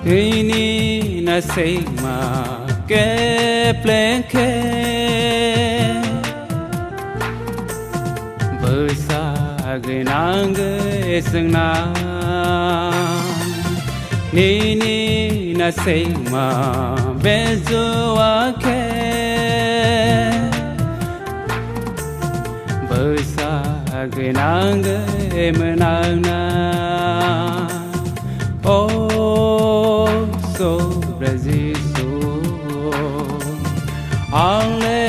Ini na say ma ke plenke Bersa genang geseng na Nini na say ma bezo ake Bersa genang menang na Oh so Brazil so Ale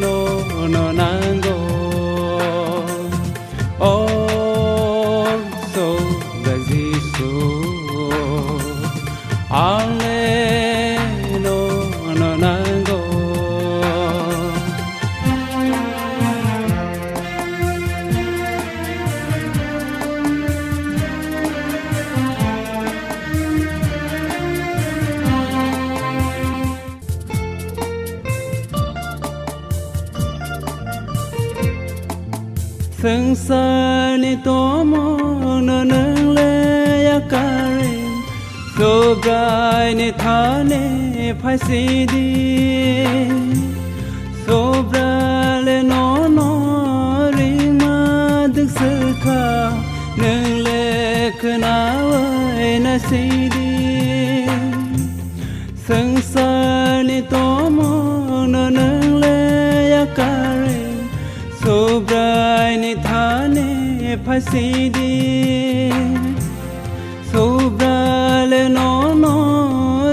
no no nango Oh so Brazil so Ale no no nango Sừng sờ ni to mong nơ nâng lê ya kari So brai ni tha ni phai si di So brai le no no ri ma đức sư kha Nâng lê khna ơi na si di Sừng sờ ni to mong nơ nâng lê ya kari So brai ni tha ni phai si di So brai le no no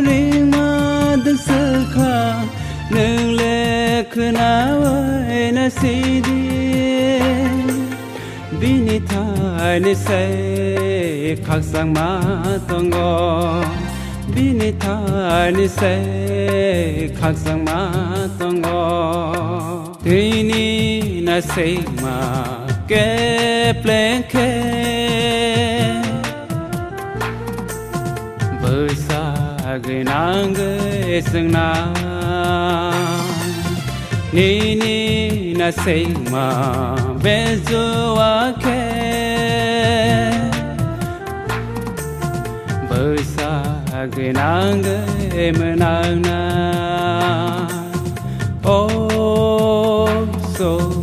ri ma đức sư kha Nâng lê khna ơi na si di Bini tha ni say khắc sang ma tongo Bini tha ni say khắc sang ma tongo Ini na say ma ke plenke Bersa genang geseng na Nini na say ma bezo ake Bersa genang menang na Oh so